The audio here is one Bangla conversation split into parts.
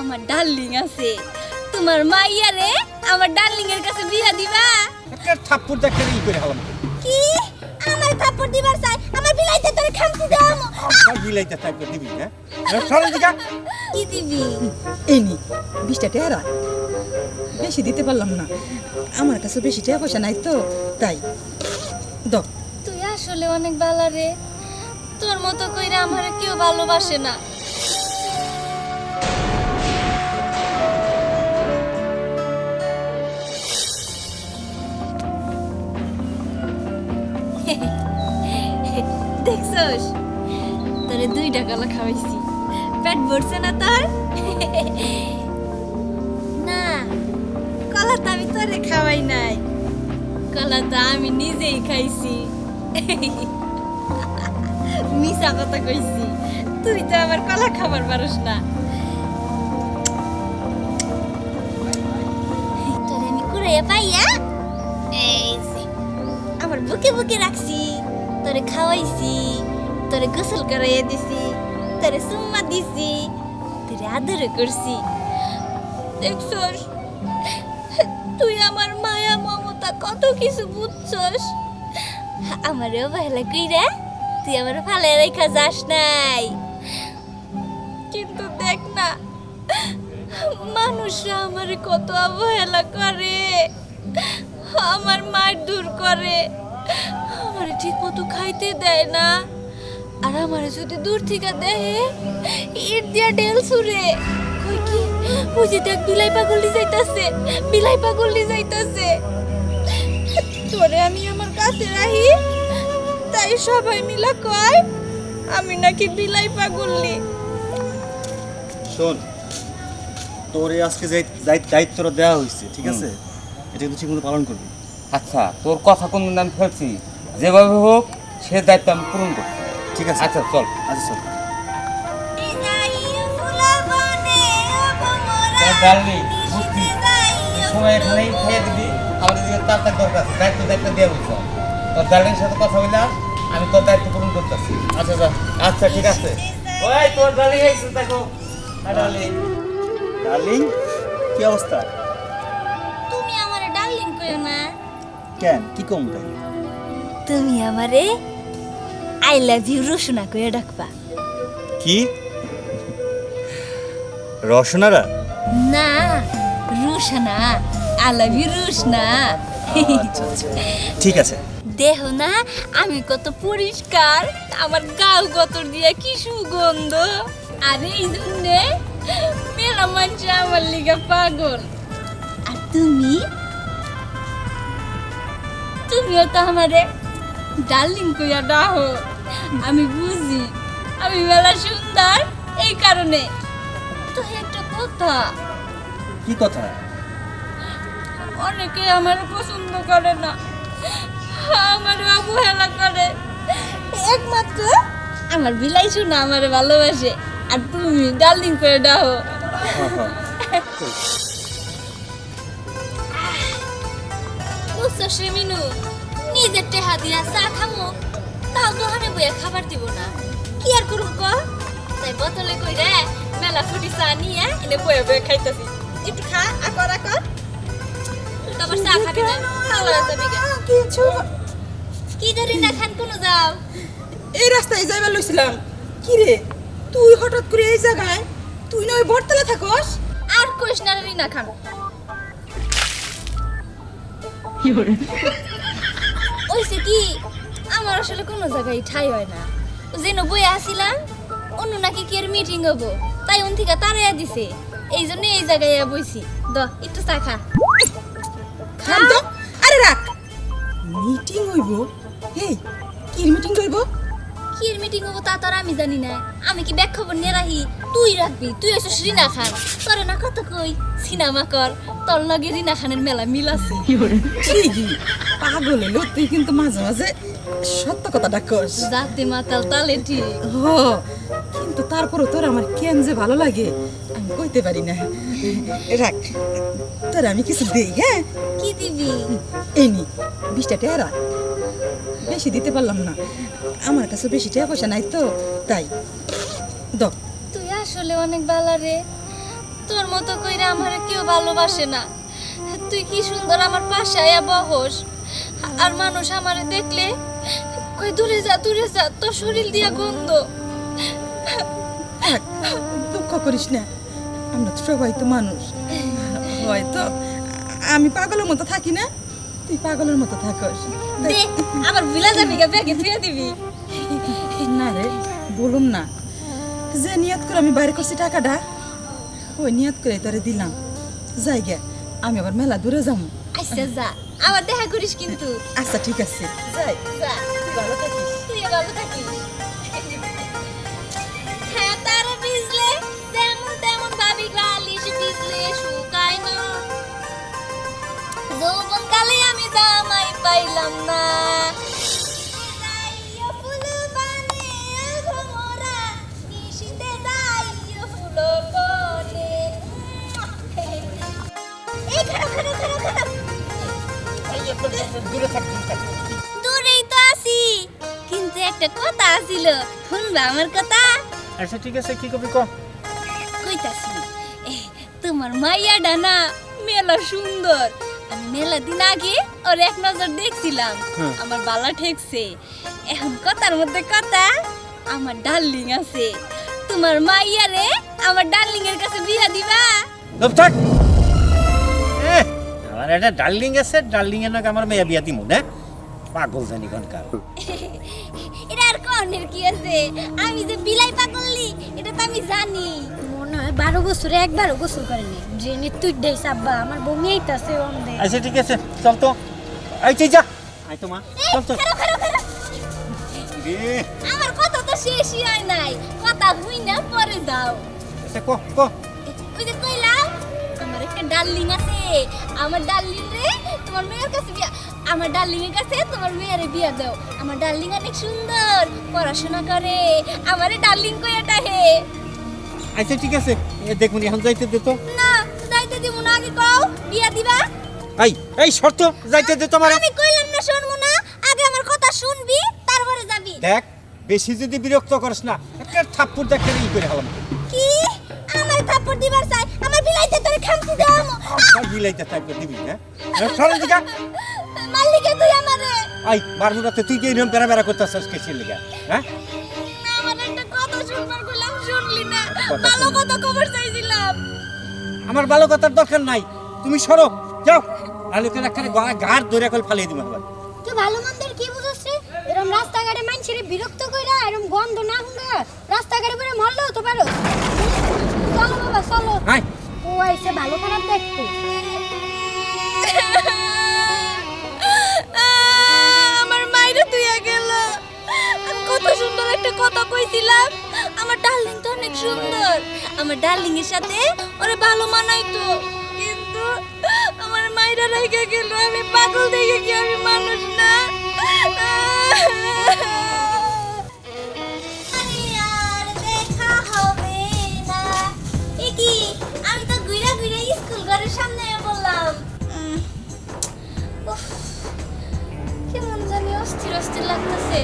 আমার ডার্লিং আছে, তোমার মাইয়া রে আমার ডার্লিং এর কাছে বিয়া দিবা? একটা থাপ্পড় দেখে ই করে হলাম। কি আমার থাপ্পড় দিবার চাই? আমার বিলাইতে তোরে খামতি দাও। সব বিলাইতে থাকবে দিবি না? চল দিকা। কি দিবি? এই নি 20টা টাকা বেশি দিতে পারলাম না, আমার কাছে বেশি টাকা পয়সা নাই তো তাই দাও। তুই আসলে অনেক ভালো রে, তোর মতো কইরা আমার কেউ ভালোবাসে না। দেখছস তোরে 2 টাকা খাওয়াইছি, পেট ভরছে না তোর? না, কলা তো আমি তোরে খাওয়াই নাই, কলা তো আমি নিজেই খাইছি। মিছা কথা কইছি, তুই তো আমার কলা খাবার পারস না। তোরে আমি কুড়াইয়া পাইয়া এই যে আমার বুকে বুকে রাখছি, তোরে খাওয়াইছি, তোরে গোসল করাইয়া দিছি, তোরে সুম্মা দিছি, তোরে আদর করছি। দেখছস তুই আমার মায়া মমতা কত কিছু বুঝছস। আমারে অবহেলা কইরা তুই আমার ফালে রেখা যাস নাই, কিন্তু দেখ না মানুষরা আমারে কত অবহেলা করে, আমার মার দূর করে, আমারে ঠিক মতো খাইতে দেয় না, আর আমারে যদি দূর থেকে দেয় ইট দিয়া ঢেল ছুড়ে। কই কি ওই যে দেখ বিলাই পাগলি যাইতাছে, বিলাই পাগলি যাইতাছে। তোরে আমি আমার কাছে রাখি, তাই সবাই মিলা কয় আমি নাকি বিলাই পাগলি। শোন, তোরে আজকে যে দায়িত্বটা দেওয়া হয়েছে, ঠিক আছে, এটা কিন্তু ঠিকমতো পালন করবি। আচ্ছা, তোর কথা কোন আমি ফেলছি, যেভাবে হোক সে দায়িত্ব আমি পূরণ করছি। ঠিক আছে, আচ্ছা চল। আচ্ছা চল। ডার্লিং বুঝছি, সময় এখানেই খেয়ে দিবি, আমাদের দিকে তার দরকার আছে, দায়িত্ব দিয়ে বুঝছো। তোর ডার্লিংয়ের সাথে কথা বললে আমি তোর দায়িত্ব পূরণ করতেছি। আচ্ছা যা। আচ্ছা ঠিক আছে। ওই তোর ডার্লিং এসে দেখো। ডার্লিং ডার্লিং, কি অবস্থা? তুমি আমারে ডার্লিং কইও না, কেন, কি কম তাই? তুমি আমারে আই লাভ ইউ রোশনা কইয়া ডাকবা। কি রসনারা? না, Roshna, I love you Roshna. আচ্ছা আচ্ছা, ঠিক আছে। দেহ না আমি কত পরিষ্কার, আমার গাও গতর দিয়া কি সুগন্ধ, আর এই জন্যে মেলা মানুষ আমার লিগা পাগল। আর তুমিও তো আমারে ডার্লিং কইয়া ডাকো, আমি বুঝি আমি মেলা সুন্দর, এই কারণে। তো একটা কথা, কি কথা? অনেকে আমার পছন্দ করে না, আমার অবহেলা করে, একমাত্র আমার বিলাই শোনা আমার ভালোবাসে, আর তুমি ডার্লিং করে দাও। বুঝছো শ্রীমিনু, নিজের টেহা দিয়া চা খামো, তাও দোকানে বইয়া খাবার দিব না, কি আর করুম ক? তাই বোতলে কইরে মেলা ফুটি চা নিয়ে এনে বইয়া বইয়া খাইতেছি। একটু খা, আকর আকর, তারপর চা খাবি না, ভালো যাবি গে। কিছু কি ধরি না খান কোন যাও? এই রাস্তায় যাইবার লইছিলাম। কি রে তুই হঠাৎ করে এই জায়গায়? তুই না ওই বটতলা থাকস? আর কইস না রে না খান। ওইসে কি আমার আসলে কোনো জায়গায় ঠাই হয় না, যেন বই আসিলাম অন্য নাকি কি এর মিটিং হবো, তাই উন থেকে তারাইয়া দিছে, এই জন্য এই জায়গায় বইছি। দ একটু চা খা। থাম তো, আরে রাখ। মিটিং হইব? এই কি মিটিং হইব? কি এর মিটিং হবো তা তো আর আমি জানি না, আমি কি ব্যাক খবর নিয়ে রাখি? তুই রাখবি, তুই এসে রিনা খান, তোরে না কত কই সিনেমা কর, তোর লগে রিনা খানের মেলা মিল আছে। ঠিকই, পাগল হলো তুই, কিন্তু মাঝে মাঝে সত্য কথাটা কস। জাতে মাতাল তালে ঠিক। হ, কিন্তু তারপরও তোর আমার কেন যে ভালো লাগে আমি কইতে পারি না। রাখ, তোর আমি কিছু দেই। হ্যাঁ, কি দিবি? এই নি 20টা টাকা রাখ, বেশি দিতে পারলাম না, আমার কাছে বেশি টাকা পয়সা নাই তো তাই দাও। তুই আসলে অনেক ভালো রে, তোর তোর মতো কইরা আমারে কেউ ভালোবাসে না। তুই কি সুন্দর আমার পাশে আয়া বহস, আর মানুষ আমারে দেখলে কই দূরে যা তোর শরীর দিয়া গন্ধ। দুঃখ করিস না, আমরা তো সবাই তো মানুষ। হয়তো আমি পাগলের মতো থাকি না, তুই পাগলের মতো থাকস। দে আবার ভুলা যাবি গা, ব্যাগে থুয়ে দিবি। না রে, বলুন না, যে নিয়ত করে আমি বাইরে করছি টাকাটা, ওই নিয়ত করে তোরে দিলাম। যাই গে, আমি আবার মেলা দূরে যাবো। আচ্ছা যা, আবার দেখা করিস কিন্তু। আচ্ছা ঠিক আছে, যাই। যা, তুই ভালো থাকিস। তুই ভালো থাকিস। হ্যাঁ তার বিজলে যেমন তেমন ভাবি গালিস বিজলে শুকায় না। যৌবন কালে আমি জামাই পাইলাম না। যাইও ফুল বানে ঘোমরা, নিশিতে যাইও ফুল বনে। এই খারাপ। দূরে থাকতে দূরেই তো আছি, কিন্তু একটা কথা আছিল, শুনবা আমার কথা? আচ্ছা ঠিক আছে, কি কবি কম? কইতাছি, তোমার মাইয়াডা না মেলা সুন্দর। আমি মেলা দিন আগে ওর এক নজর দেখছিলাম, আমার বালা ঠেকছে। এখন কথার মধ্যে কথা, আমার ডার্লিং আছে। তোমার মাইয়ারে আমার ডার্লিং এর কাছে বিয়া দিবা? থাক, আমার একটা ডার্লিং আছে, ডার্লিং এর নাকি আমার মেয়ে বিয়া দিমু না? পাগল জানি কোনকার। এটা আর কনের কি আছে? আমি যে বিলাই পাগললি এটা তো আমি জানি। মনে হয় 12 বছরে একবারও গোসল করেনি। জেনে তুই দেই সাব্বা, আমার বমি আইতাছে ওন্দে। আচ্ছা ঠিক আছে, চল তো। এই তুই যা, আই তো মা, চল তো। রে আমার কথা তো শেষই হয় নাই, কথা হই না পরে যাও। আচ্ছা ক ওই যে কইলাম আমার একটা ডার্লিং আছে, আমার ডার্লিং রে তোমার মেয়ের কাছে বিয়া, আমার ডার্লিং এর কাছে তোমার মেয়ের বিয়া দাও। আমার ডার্লিং অনেক সুন্দর, পড়াশোনা করে, আমারে ডার্লিং কইয়াটা হে। আচ্ছা ঠিক আছে, দেখুন এখন যাইতে দে তো। না যাইতে দিব না, আগে কও বিয়া দিবা। এই শর্ত যাইতে দে তোমার। আমি কইলাম না শুনবো না, আগে আমার কথা শুনবি তারপরে যাবি। দেখ, বেশি যদি বিরক্ত করিস না, একটা থাপ্পড় দেখে ই করে হলাম। কি আমার থাপ্পড় দিবার চাই? আমার বিলাইতে তোরে খামতি দাও। বিলাইতে থাকবে দিবি না? সরল দিকা মালিকে তুই আমারে। আই বারমুরাতে তুই যে নিয়ম বেড়া করতেছিস কেসের লিগা, হ্যাঁ? আমার একটা কথা শুনবার কইলাম, শুনলি না? ভালো কথা খবর চাইছিলাম। আমার ভালো কথার দরকার নাই, তুমি সরো যাও। আলু করে একটা গাড় ধরে কল ফালিয়ে দিবা। তুই ভালো মন্দের কি বুঝছিস রে? এরকম রাস্তাঘাটে মানুষের বিরক্ত কইরা এরকম গন্ধ না হুঙ্গা রাস্তাঘাটে পরে মরলেও তো পারো। চলো বাবা চলো। হাই ও আইছে ভালো খারাপ দেখতে। আমার মাইরে তুইয়া গেল। আমি কত সুন্দর একটা কথা কইছিলাম, আমার ডার্লিং তো অনেক সুন্দর, আমার ডার্লিং এর সাথে ওরে ভালো মানাইতো, কিন্তু আমার মাইরা রাইখা গেল। আমি পাগল দেখে কি আমি মানুষ না? আরে আর দেখা হবে না। এ কি, আমি তো ঘুরে ঘুরে স্কুল ঘরের সামনে বললাম। কেমন জানি অস্থির অস্থির লাগতেছে,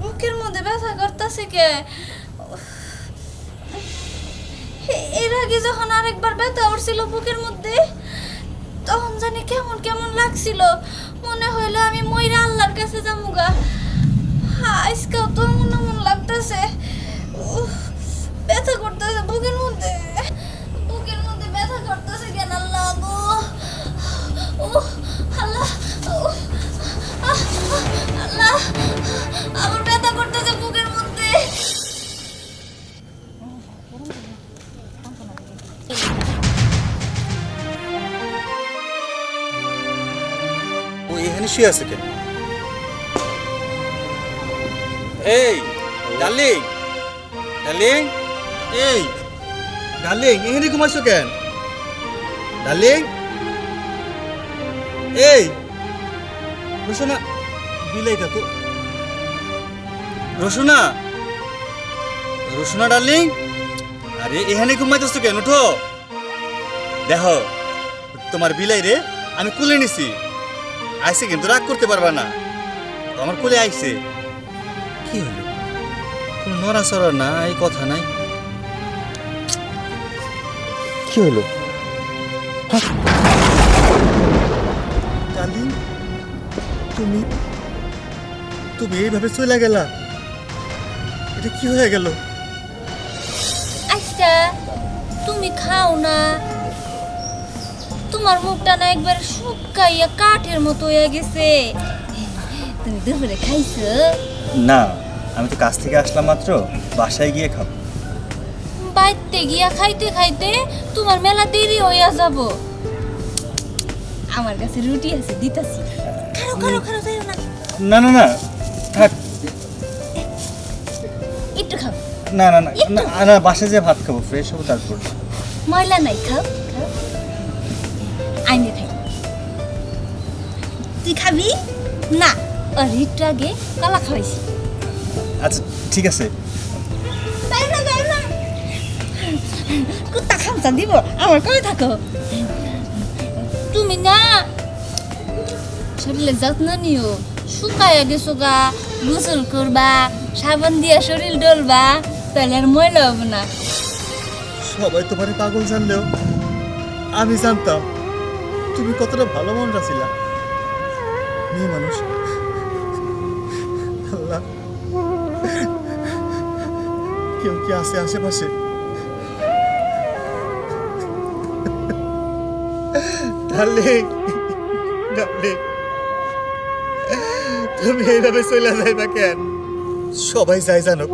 মুখের মধ্যে ব্যথা করতেছে কে? এর আগে যখন আরেকবার ব্যথা উঠছিল বুকের মধ্যে, তখন জানি কেমন কেমন লাগছিল, মনে হইলো আমি মইরা আল্লাহর কাছে যামুগা। আজকেও তো মন লাগতেছে, ব্যথা করতেছে বুকের মধ্যে ব্যথা করতেছে কেন আল্লাহ গো? আল্লাহ আল্লাহ, আমার ব্যথা করতেছে বুকের মধ্যে। ও এখানে শুয়ে আছে কেন? এই ডার্লিং, ডার্লিং, এই ডার্লিং, এখানে ঘুমাইছো কেন? ডার্লিং, এই রোশনা, বিলাইটা তো রোশনা, রোশনা ডার্লিং, আরে এখানে ঘুমাইতেছো কেন? ওঠো, দেখো তোমার বিলাই রে আমি কুলে নিছি। আইসে কিন্তু রাগ করতে পারবা না, আমার কোলে আইছে। কি হলো? কোনো নড়াচড়া না, এই কথা নাই। কি হলো? ডার্লিং, তুমি তুমি এইভাবে চলে গেলা, এটা কি হয়ে গেল? আচ্ছা তুমি খাও না, তোমার মুখটা না একবার শুকাইয়া কাঠের মতো হয়ে গেছে। তুমি দুপুরে খাইছো? না, আমি তো কাজ থেকে আসলাম মাত্র, বাসায় গিয়ে খাবো। বাইতে গিয়া খাইতে খাইতে তোমার মেলা দেরি হইয়া যাব। আমার কাছে রুটি আছে, দিতাছি। খাও খাও খাও, যাইও না। না না না, থাক। একটু খাও। না না না না, না, বাসায় যেয়ে ভাত খাবো, ফ্রেশ হবো তারপর। ময়লা নাই, খাও খাও। আইনে খাই। তুই খাবি না? আর একটু আগে কলা খাওয়াইছি। আচ্ছা ঠিক আছে। কুত্তা খামচা দিব, আমার কবে থাকো। তুমি না শরীরে যত্ন নিও, শুকাইয়া গেছো গা, গোসল করবা, সাবান দিয়া শরীর ডলবা, তাহলে আর ময়লা হবে না। সবাই তোমার পাগল জানলেও আমি জানতাম তুমি কতটা ভালো মন রাখিলা। মেয়ে মানুষ, আল্লাহ, কেউ কি আছে আশেপাশে? ডার্লিং, ডার্লিং, তুমি এইভাবে চলে যাইবা কেন? সবাই যাই জানো,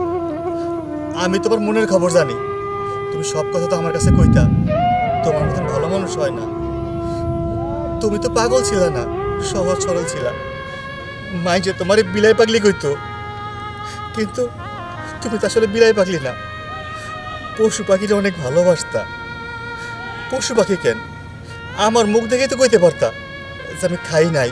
আমি তোমার মনের খবর জানি। তুমি সব কথা তো আমার কাছে কইতা। তোমার মতন ভালো মানুষ হয় না। তুমি তো পাগল ছিল না, সহজ সরল ছিল। মাই যে তোমার বিলাই পাগলি কইতো, কিন্তু তুমি তো আসলে বিলাই পাগলি না। পশু পাখিটা অনেক ভালোবাসতা। পশু পাখি কেন, আমার মুখ দেখেই তো কইতে পারতা যে আমি খাই নাই,